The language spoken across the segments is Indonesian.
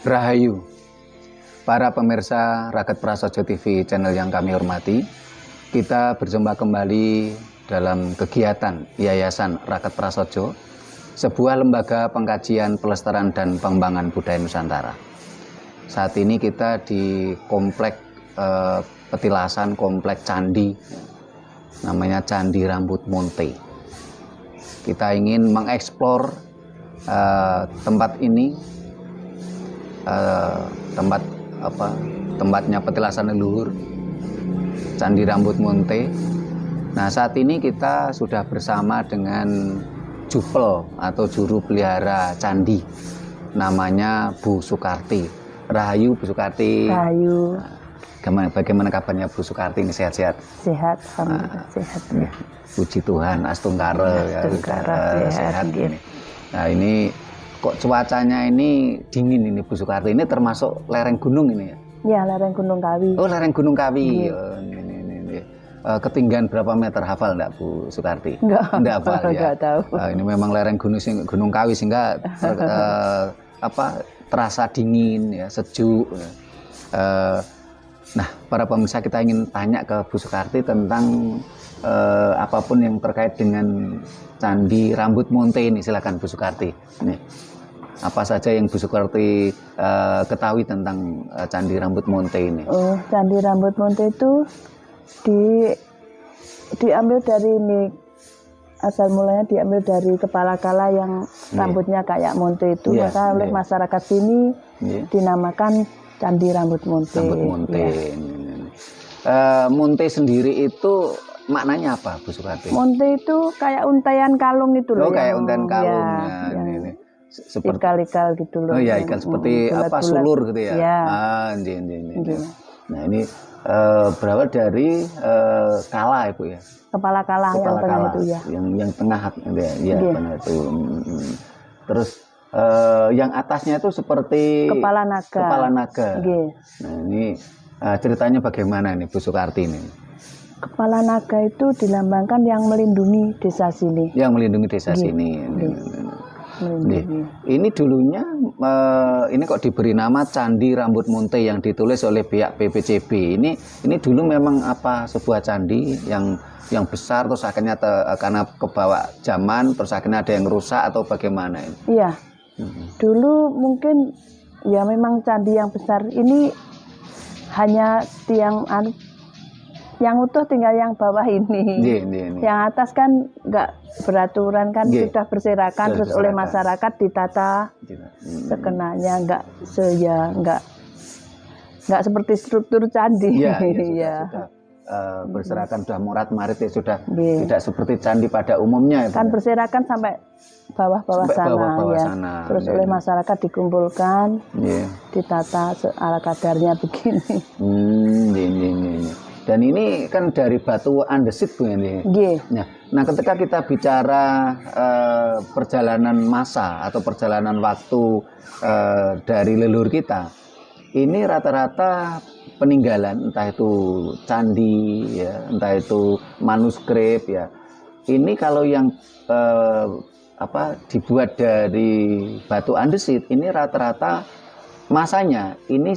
Rahayu, para pemirsa Raket Prasojo TV channel yang kami hormati, kita berjumpa kembali dalam kegiatan Yayasan Raket Prasojo, sebuah lembaga pengkajian, pelestarian, dan pengembangan budaya Nusantara. Saat ini kita di komplek petilasan, komplek candi, namanya Candi Rambut Monte. Kita ingin mengeksplor tempat ini. Tempatnya petilasan leluhur Candi Rambut Monte. Nah, saat ini kita sudah bersama dengan Jupel atau juru pelihara candi, namanya Bu Sukarti. Rahayu, Bu Sukarti. Rahayu. Bagaimana kabarnya Bu Sukarti ini, sehat-sehat? Sehat, alhamdulillah sehat. Ya. Puji Tuhan, Astungkara ya, sehat. Gitu. Nah, ini kok cuacanya ini dingin ini Bu Sukarti, ini termasuk lereng gunung ini ya? Ya, lereng Gunung Kawi. Oh, lereng Gunung Kawi. Oh, ini. Ketinggian berapa meter, hafal enggak Bu Sukarti? Enggak hafal ya. Enggak tahu. Ini memang lereng Gunung Kawi sehingga terasa dingin ya, sejuk. Nah, para pemirsa, kita ingin tanya ke Bu Sukarti tentang apapun yang terkait dengan Candi Rambut Monte ini. Silakan Bu Sukarti. Nih, apa saja yang Bu Sukarti ketahui tentang Candi Rambut Monte ini? Oh, Candi Rambut Monte itu diambil dari ini, asal mulanya diambil dari kepala kala yang rambutnya kayak monte itu, maka oleh masyarakat sini dinamakan Candi Rambut Monte. Rambut Monte. Monte sendiri itu maknanya apa, Bu Sukarti? Monte itu kayak untaian kalung itu loh. Oh, kayak untaian kalung. Yang seperti ikal-ikal gitu loh. Oh ya, ikal seperti apa, sulur gitu ya. Ya. Nah, ini berawal dari kala Ibu ya. Kepala kala yang tengah kala, itu ya. Yang tengah ya, tengah itu. Terus yang atasnya itu seperti kepala naga. Kepala naga. Nah, ini ceritanya bagaimana nih Bu Sukarti ini? Kepala naga itu dilambangkan yang melindungi desa sini. Yang melindungi desa sini. Ini dulunya ini kok diberi nama Candi Rambut Munte yang ditulis oleh pihak PPCB. Ini dulu memang apa, sebuah candi yang besar terus akhirnya karena kebawa zaman terus akhirnya ada yang rusak atau bagaimana ini? Iya. Dulu mungkin ya memang candi yang besar ini hanya tiang yang utuh, tinggal yang bawah ini. Yang atas kan nggak beraturan kan, sudah berserakan terus oleh masyarakat ditata sekenanya, nggak seperti struktur candi. Sudah berserakan, sudah morat-marit ya, sudah tidak seperti candi pada umumnya kan, berserakan sampai bawah-bawah sana. Terus oleh masyarakat dikumpulkan, ditata ala kadarnya begini. Dan ini kan dari batu andesit Bu ini. Nah, ketika kita bicara perjalanan masa atau perjalanan waktu dari leluhur kita, ini rata-rata peninggalan, entah itu candi ya, entah itu manuskrip ya. Ini kalau yang dibuat dari batu andesit, ini rata-rata masanya ini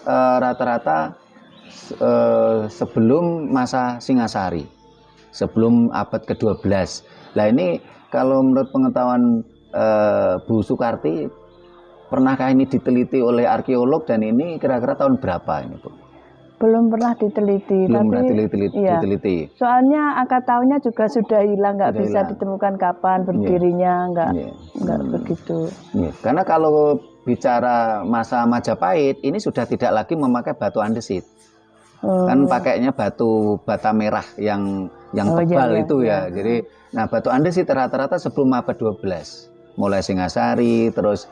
rata-rata sebelum masa Singasari, sebelum abad ke-12. Nah ini kalau menurut pengetahuan Bu Sukarti, pernahkah ini diteliti oleh arkeolog dan ini kira-kira tahun berapa ini Bu? Belum pernah diteliti. Belum pernah diteliti. Soalnya angka tahunnya juga sudah hilang, nggak bisa ditemukan kapan berdirinya, nggak begitu. Karena kalau bicara masa Majapahit, ini sudah tidak lagi memakai batu andesit. Kan pakainya batu bata merah yang tebal itu ya. Jadi batu andesit rata-rata sebelum abad 12. Mulai Singasari, terus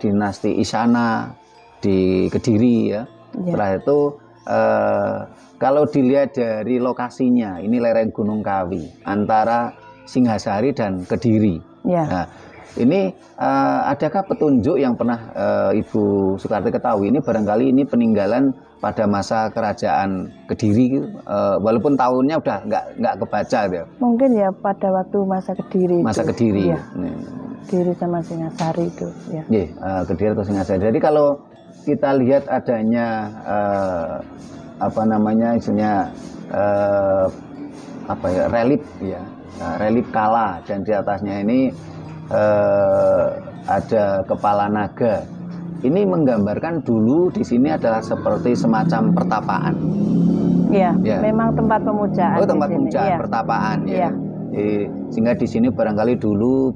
dinasti Isana di Kediri ya. Setelah itu kalau dilihat dari lokasinya, ini lereng Gunung Kawi antara Singasari dan Kediri. Nah, ini adakah petunjuk yang pernah Ibu Sukarti ketahui? Ini barangkali ini peninggalan pada masa kerajaan Kediri, walaupun tahunnya udah nggak kebaca ya. Mungkin ya pada waktu masa Kediri. Masa itu. Kediri. Ya. Kediri sama Singasari itu. Ya. Kediri atau Singasari. Jadi kalau kita lihat adanya relief ya, relief kala, dan di atasnya ini ada kepala naga. Ini menggambarkan dulu di sini adalah seperti semacam pertapaan. Memang tempat pemujaan. Tempat pemujaan, pertapaan ya. Sehingga di sini barangkali dulu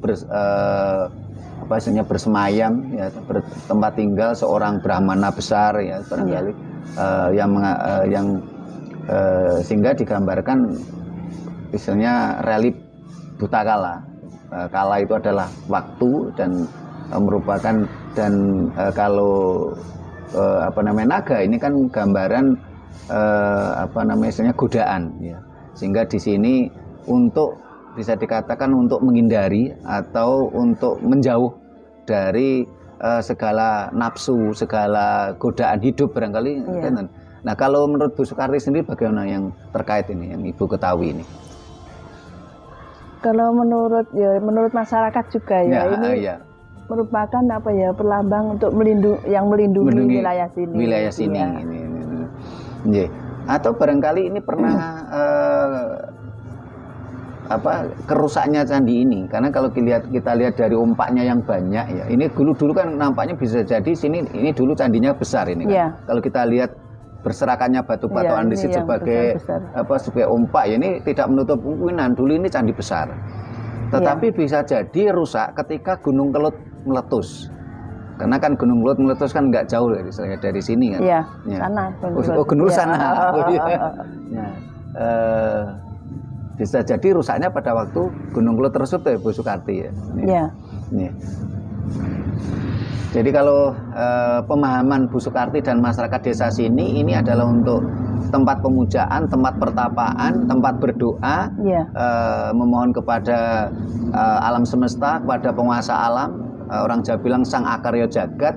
bersemayam ya, tempat tinggal seorang brahmana besar ya barangkali sehingga digambarkan misalnya relief buta kala. Kala itu adalah waktu dan merupakan, dan kalau naga ini kan gambaran godaan ya. Sehingga di sini untuk bisa dikatakan untuk menghindari atau untuk menjauh dari segala nafsu, segala godaan hidup barangkali. Nah, kalau menurut Bu Sukarti sendiri bagaimana yang terkait ini yang Ibu ketahui ini? Kalau menurut masyarakat juga ini merupakan perlambang untuk melindungi wilayah sini. Wilayah sini ini. Atau barangkali ini pernah kerusaknya candi ini, karena kalau kita lihat dari ompaknya yang banyak ya, ini dulu kan nampaknya bisa jadi ini dulu candinya besar ini kan. Kalau kita lihat berserakannya batu-batu andesit sebagai ompak ya, ini tidak menutup kemungkinan dulu ini candi besar. Tetapi bisa jadi rusak ketika Gunung Kelut meletus. Karena kan Gunung Kelut meletus kan nggak jauh dari sini kan. Sana. Gunung sana. Bisa jadi rusaknya pada waktu Gunung Kelut tersebut ya Bu Sukarti ya. Jadi kalau pemahaman Bu Sukarti dan masyarakat desa sini ini adalah untuk tempat pemujaan, tempat pertapaan, tempat berdoa, memohon kepada alam semesta, kepada penguasa alam, orang Jawa bilang sang akarya jagat,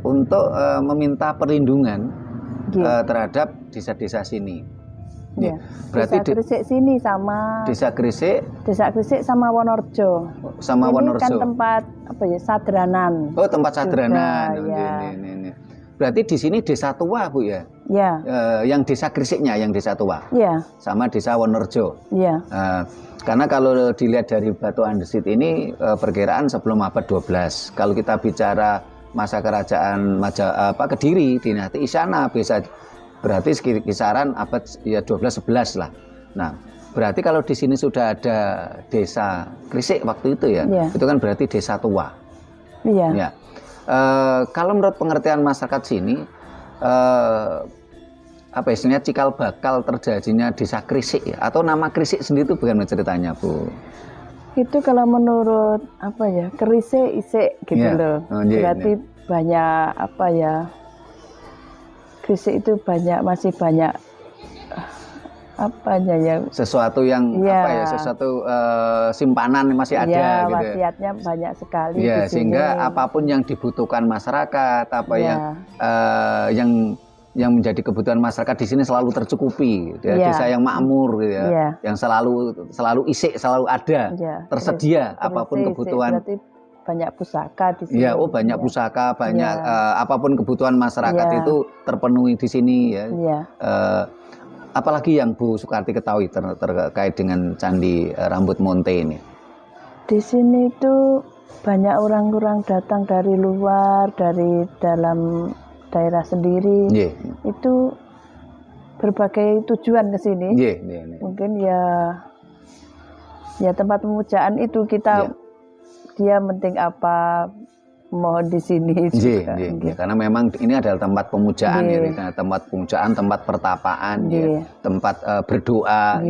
untuk meminta perlindungan terhadap desa-desa sini. Berarti Desa Gresik sini sama Desa Gresik sama Wonorejo. Sama Wonorejo. Kan tempat apa ya, sadranan. Oh, tempat sadranan. Ini. Berarti di sini desa tua, Bu ya? Ya. Yang desa Gresiknya yang desa tua. Ya. Sama desa Wonorejo. Ya. Karena kalau dilihat dari batu andesit ini perkiraan sebelum abad 12. Kalau kita bicara masa kerajaan Kediri, dinasti Isyana, berarti kisaran abad ya 12-11 lah. Nah, berarti kalau di sini sudah ada desa Gresik waktu itu ya, itu kan berarti desa tua. Iya. Ya. Kalau menurut pengertian masyarakat sini, apa istilahnya cikal bakal terjadinya desa Gresik ya, atau nama Gresik sendiri itu bagaimana ceritanya, Bu? Itu kalau menurut apa ya, Gresik isik gitu loh. Berarti banyak apa ya? Gresik itu masih banyak apanya ya, sesuatu yang sesuatu simpanan masih ada gitu. Wasiatnya banyak sekali di sini. Sehingga apapun yang dibutuhkan masyarakat, yang menjadi kebutuhan masyarakat di sini selalu tercukupi, desa yang makmur gitu ya, yang selalu isik, selalu ada, tersedia apapun kebutuhan. Banyak pusaka di sini. Banyak pusaka, banyak apapun kebutuhan masyarakat itu terpenuhi di sini ya. Apalagi yang Bu Sukarti ketahui terkait dengan Candi Rambut Monte ini? Di sini itu banyak orang-orang datang dari luar, dari dalam daerah sendiri. Itu berbagai tujuan ke sini. Mungkin ya tempat pemujaan itu kita dia penting apa, mohon di sini juga. Karena memang ini adalah tempat pemujaan tempat pemujaan, tempat pertapaan, tempat berdoa.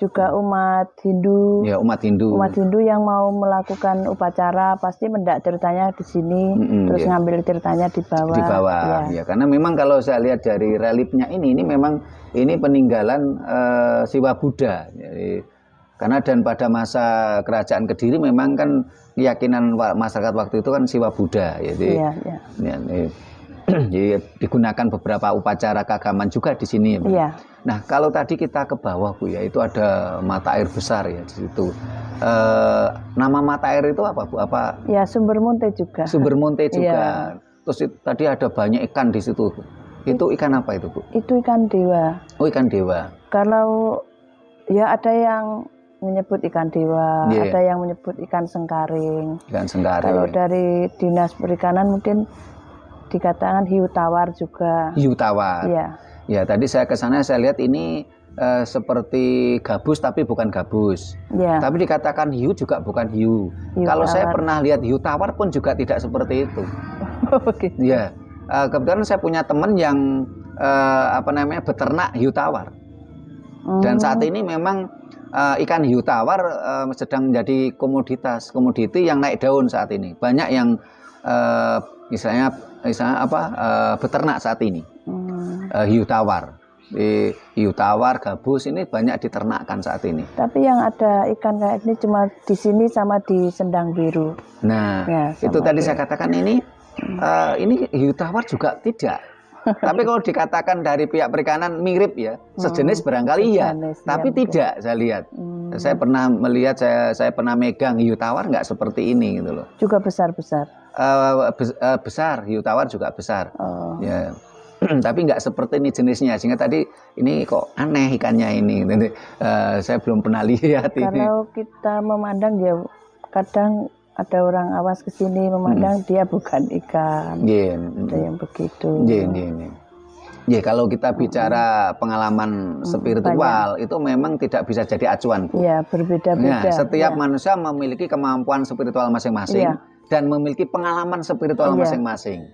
Juga umat Hindu. Umat Hindu yang mau melakukan upacara pasti mendak ceritanya di sini, terus ngambil ceritanya di bawah. Karena memang kalau saya lihat dari reliefnya ini memang ini peninggalan Siwa Buddha. Karena dan pada masa kerajaan Kediri memang kan keyakinan masyarakat waktu itu kan Siwa Buddha, jadi digunakan beberapa upacara keagamaan juga di sini. Nah, kalau tadi kita ke bawah, Bu ya, itu ada mata air besar ya di situ. Nama mata air itu apa, Bu? Apa? Ya, Sumber Monte juga. Sumber Monte juga. Terus tadi ada banyak ikan di situ. Itu ikan apa itu, Bu? Itu ikan dewa. Oh, ikan dewa. Kalau ya ada yang menyebut ikan dewa, ada yang menyebut ikan sengkaring. Ikan sengkaring. Kalau dari Dinas Perikanan mungkin dikatakan hiu tawar juga. Hiu tawar. Ya, tadi saya ke sana saya lihat ini seperti gabus tapi bukan gabus. Tapi dikatakan hiu juga bukan hiu. Kalau tawar. Saya pernah lihat hiu tawar pun juga tidak seperti itu. Kebetulan saya punya teman yang beternak hiu tawar. Dan saat ini memang ikan hiu tawar sedang menjadi komoditi yang naik daun saat ini. Banyak yang misalnya beternak saat ini. Hiu tawar. Hiu tawar, gabus ini banyak diternakkan saat ini. Tapi yang ada ikan kayak ini cuma di sini sama di Sendang Biru. Nah, itu tadi saya katakan ini hiu tawar juga tidak. Tapi kalau dikatakan dari pihak perikanan mirip ya, sejenis barangkali tapi tidak saya lihat. Saya pernah melihat, saya pernah megang hiu tawar nggak seperti ini gitu loh. Juga besar-besar. Besar, hiu tawar juga besar. Ya. Tapi nggak seperti ini jenisnya, sehingga tadi ini kok aneh ikannya ini. Saya belum pernah lihat ini. Kalau kita memandang ya kadang ada orang awas ke sini memandang dia bukan ikan. Ada yang begitu. Kalau kita bicara pengalaman spiritual itu memang tidak bisa jadi acuan, Bu. Berbeda-beda. Setiap manusia memiliki kemampuan spiritual masing-masing dan memiliki pengalaman spiritual masing-masing.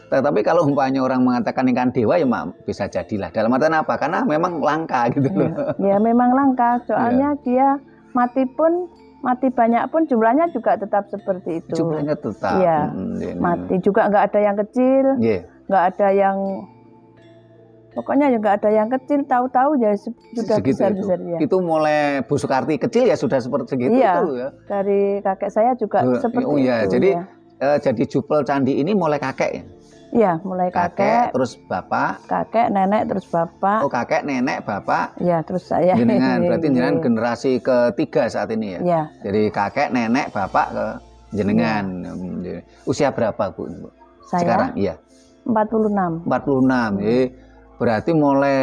Tetapi kalau umpamanya orang mengatakan ikan dewa ya bisa jadilah. Dalam artian apa? Karena memang langka gitu loh. Memang langka. Soalnya dia mati pun mati banyak pun jumlahnya juga tetap seperti itu. Jumlahnya tetap. Iya. Mati juga nggak ada yang kecil, nggak ada yang, pokoknya ya nggak ada yang kecil. Tahu-tahu ya sudah besar-besar ya. Itu mulai Bu Sukarti kecil ya sudah seperti segitu itu ya. Dari kakek saya juga seperti itu. Jadi jadi jupel candi ini mulai kakek ya. Iya, mulai kakek, terus bapak, kakek, nenek, terus bapak. Oh, kakek, nenek, bapak. Iya, terus saya. Jenengan, berarti jenengan generasi ketiga saat ini ya. Iya. Jadi kakek, nenek, bapak ke jenengan. Ya. Usia berapa, Bu? Saya sekarang? Iya. 46. 46. Jadi berarti mulai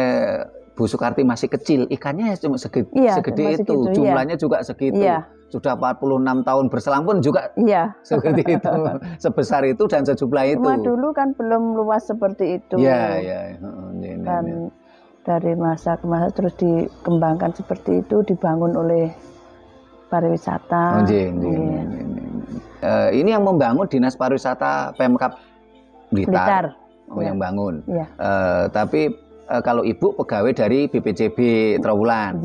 Bu Sukarti masih kecil, ikannya cuma segede itu, jumlahnya juga segitu. Sudah 46 tahun berselang pun juga seperti itu, sebesar itu dan sejumlah itu. Cuma dulu kan belum luas seperti itu. Iya. Dan dari masa ke masa terus dikembangkan seperti itu, dibangun oleh pariwisata. Ini yang membangun Dinas Pariwisata Pemkab Blitar. Yang bangun. Tapi kalau Ibu pegawai dari BPCB Trowulan.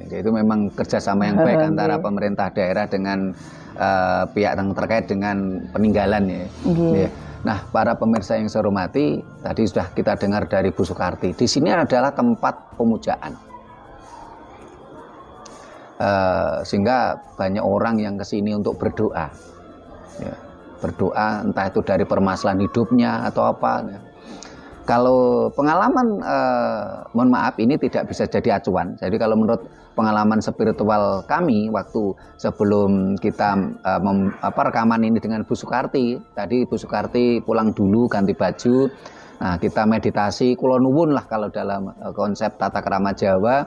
Itu memang kerjasama yang baik antara pemerintah daerah dengan pihak yang terkait dengan peninggalan ya. Nah, para pemirsa yang saya hormati, tadi sudah kita dengar dari Bu Sukarti. Di sini adalah tempat pemujaan. Sehingga banyak orang yang ke sini untuk berdoa. Berdoa entah itu dari permasalahan hidupnya atau apa. Kalau pengalaman, mohon maaf ini tidak bisa jadi acuan. Jadi kalau menurut pengalaman spiritual kami waktu sebelum kita rekaman ini dengan Bu Sukarti, tadi Bu Sukarti pulang dulu ganti baju. Nah, kita meditasi kula nuwun lah kalau dalam konsep tata krama Jawa.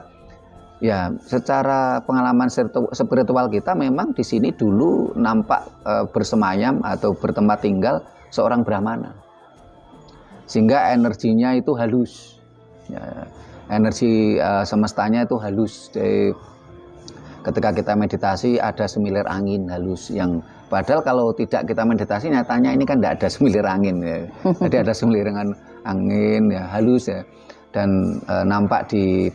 Ya, secara pengalaman spiritual kita memang di sini dulu nampak bersemayam atau bertempat tinggal seorang Brahmana. Sehingga energinya itu halus, energi semestanya itu halus. Jadi, ketika kita meditasi ada semilir angin halus yang padahal kalau tidak kita meditasi nyatanya ini kan tidak ada semilir angin ya. Jadi ada semilir angin ya halus ya, dan nampak di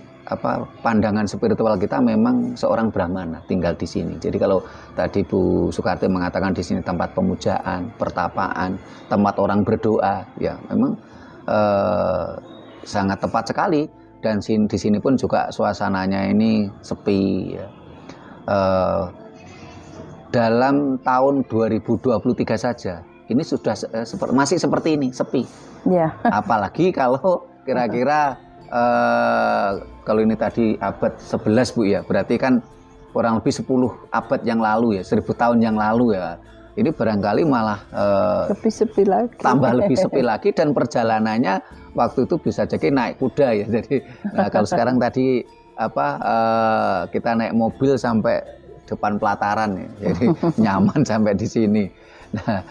pandangan spiritual kita memang seorang Brahmana tinggal di sini. Jadi kalau tadi Bu Sukarti mengatakan di sini tempat pemujaan, pertapaan, tempat orang berdoa, ya memang sangat tepat sekali. Dan di sini pun juga suasananya ini sepi. Ya. Dalam tahun 2023 saja ini sudah masih seperti ini, sepi. Ya. Apalagi kalau kira-kira kalau ini tadi abad 11 Bu ya, berarti kan kurang lebih 10 abad yang lalu ya, 1000 tahun yang lalu ya. Ini barangkali malah lebih sepi lagi. Tambah lebih sepi lagi dan perjalanannya waktu itu bisa jadi naik kuda ya. Jadi kalau sekarang tadi kita naik mobil sampai depan pelataran ya. Jadi nyaman sampai di sini. Nah,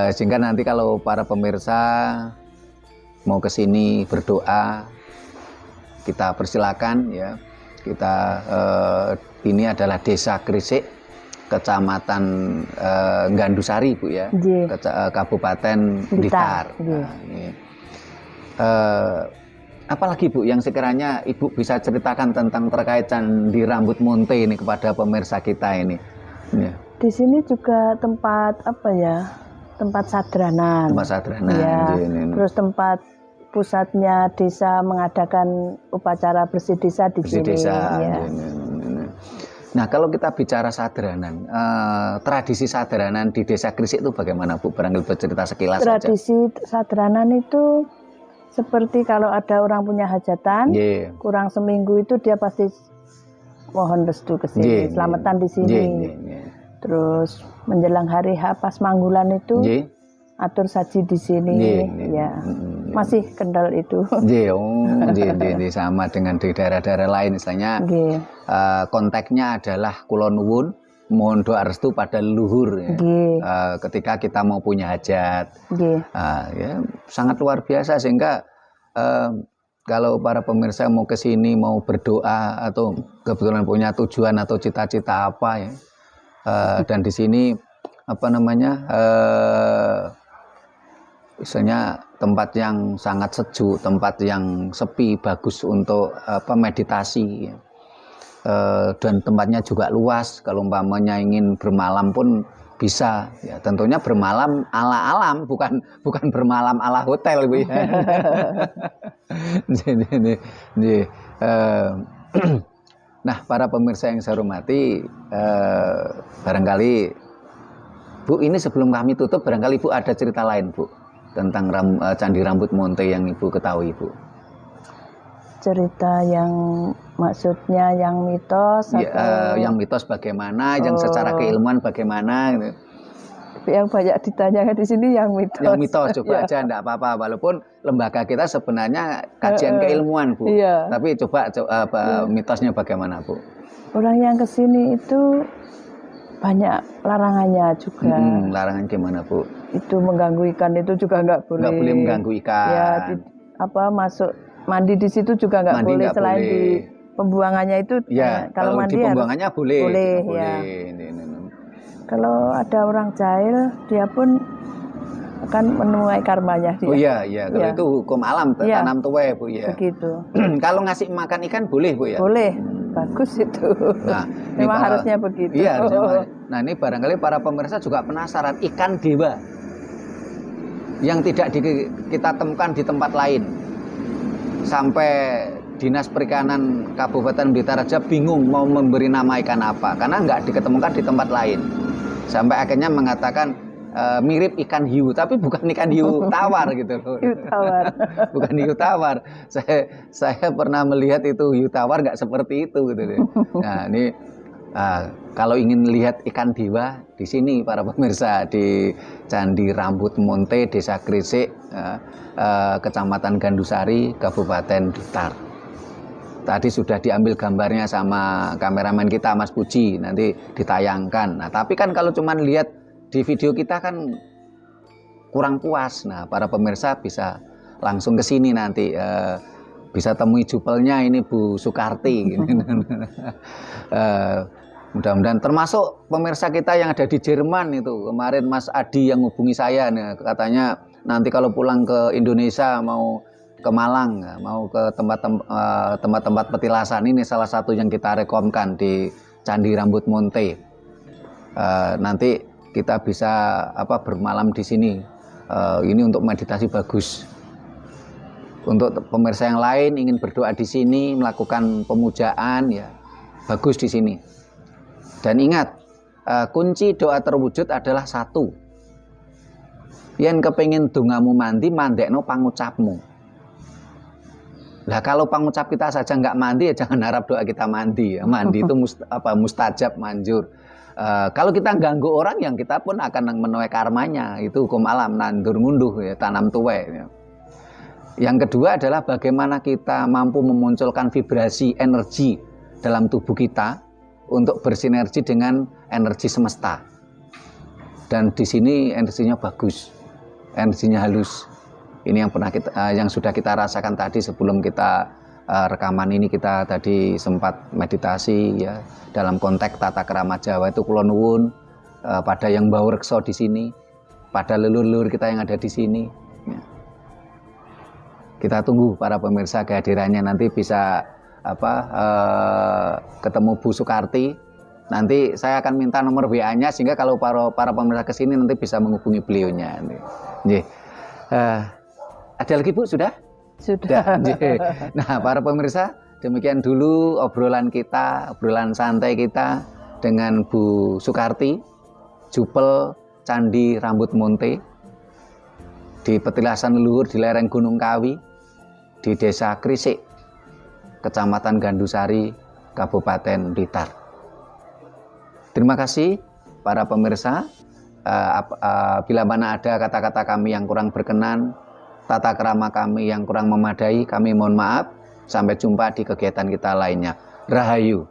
sehingga nanti kalau para pemirsa mau ke sini berdoa, kita persilakan ya. Kita ini adalah Desa Gresik, Kecamatan Gandusari Bu ya, Kabupaten Blitar. Apalagi Bu yang sekiranya Ibu bisa ceritakan tentang terkait Candi Rambut Munte ini kepada pemirsa kita ini. Ya. Di sini juga tempat tempat sadranan. Tempat sadranan. Ya. Terus tempat pusatnya desa mengadakan upacara bersih desa di sini. Ya. Nah, kalau kita bicara sadranan, tradisi sadranan di Desa Gresik itu bagaimana Bu? Barangkali bercerita sekilas saja. Tradisi sadranan itu seperti kalau ada orang punya hajatan, kurang seminggu itu dia pasti mohon restu ke sini, selamatan di sini. Terus menjelang hari H pas Manggulan itu atur saji di sini, ya masih kendal itu. Sama dengan di daerah-daerah lain, misalnya konteksnya adalah Kulon Nuwun, mohon doa restu pada leluhur. Ya. Ketika kita mau punya hajat, ya sangat luar biasa sehingga kalau para pemirsa mau ke sini mau berdoa atau kebetulan punya tujuan atau cita-cita apa ya, dan di sini misalnya tempat yang sangat sejuk, tempat yang sepi, bagus untuk meditasi. dan tempatnya juga luas. Kalau umpamanya ingin bermalam pun bisa, ya tentunya bermalam ala alam, bukan bermalam ala hotel, Bu ya. Nah, para pemirsa yang saya hormati, barangkali Bu, ini sebelum kami tutup, barangkali Bu ada cerita lain, Bu, tentang Candi Rambut Monte yang Ibu ketahui, Bu. Cerita yang maksudnya yang mitos ya, yang mitos bagaimana, yang secara keilmuan bagaimana gitu. Yang banyak ditanyakan di sini yang mitos. Yang mitos coba aja enggak apa-apa, walaupun lembaga kita sebenarnya kajian keilmuan, Bu. Tapi coba mitosnya bagaimana, Bu? Orang yang kesini itu banyak larangannya juga. Larangan gimana, Bu? Itu mengganggu ikan itu juga nggak boleh. Nggak boleh mengganggu ikan. Ya, masuk mandi di situ juga nggak boleh, selain boleh. Di pembuangannya itu. Ya, kalau mandi di pembuangannya harus, boleh. Ya. Kalau ada orang jahil, dia pun akan menuai karmanya. Dia. Oh iya. Kalau itu hukum alam, tanam tuwe, Bu ya. Begitu. Kalau ngasih makan ikan boleh, Bu ya. Boleh, bagus itu. Nah, memang harusnya begitu. Iya, nah ini barangkali para pemirsa juga penasaran, ikan dewa yang tidak kita temukan di tempat lain. Sampai Dinas Perikanan Kabupaten Blitar aja bingung mau memberi nama ikan apa, karena nggak diketemukan di tempat lain. Sampai akhirnya mengatakan mirip ikan hiu, tapi bukan ikan hiu tawar gitu loh. Hiu tawar. Bukan hiu tawar. Saya pernah melihat itu hiu tawar nggak seperti itu gitu deh. Nah ini kalau ingin lihat ikan dewa di sini para pemirsa, di Candi Rambut Monte, Desa Gresik, Kecamatan Gandusari, Kabupaten Blitar. Tadi sudah diambil gambarnya sama kameramen kita Mas Puji, nanti ditayangkan. Nah, tapi kan kalau cuman lihat di video kita kan kurang puas. Nah, para pemirsa bisa langsung ke sini nanti, bisa temui jupelnya ini Bu Sukarti. Mudah-mudahan, termasuk pemirsa kita yang ada di Jerman itu. Kemarin Mas Adi yang hubungi saya, nih, katanya nanti kalau pulang ke Indonesia mau ke Malang, mau ke tempat-tempat petilasan, ini salah satu yang kita rekomkan di Candi Rambut Monte. Nanti kita bisa bermalam di sini. Ini untuk meditasi bagus. Untuk pemirsa yang lain ingin berdoa di sini, melakukan pemujaan, ya bagus di sini. Dan ingat, kunci doa terwujud adalah satu. Yen kepengin dongamu mandi, mandekno pangucapmu. Nah, kalau pangucap kita saja nggak mandi, ya jangan harap doa kita mandi. Ya. Mandi itu mustajab, manjur. Kalau kita ganggu orang, yang kita pun akan menuai karmanya. Itu hukum alam, nandur ngunduh, ya, tanam tuwe. Ya. Yang kedua adalah bagaimana kita mampu memunculkan vibrasi energi dalam tubuh kita untuk bersinergi dengan energi semesta. Dan di sini energinya bagus, energinya halus. Ini yang sudah kita rasakan tadi sebelum kita rekaman ini. Kita tadi sempat meditasi ya dalam konteks tata krama Jawa itu kula nuwun pada yang bau reksa di sini, pada leluhur kita yang ada di sini. Ya. Kita tunggu para pemirsa kehadirannya, nanti bisa ketemu Bu Sukarti. Nanti saya akan minta nomor WA-nya sehingga kalau para pemirsa kesini nanti bisa menghubungi beliaunya. Ada lagi Bu? Sudah? Sudah. Nah, para pemirsa, demikian dulu obrolan kita, obrolan santai kita dengan Bu Sukarti, jupel Candi Rambut Monte di petilasan leluhur di lereng Gunung Kawi, di Desa Gresik, Kecamatan Gandusari, Kabupaten Blitar. Terima kasih para pemirsa. Bila mana ada kata-kata kami yang kurang berkenan, tata krama kami yang kurang memadai, kami mohon maaf. Sampai jumpa di kegiatan kita lainnya. Rahayu.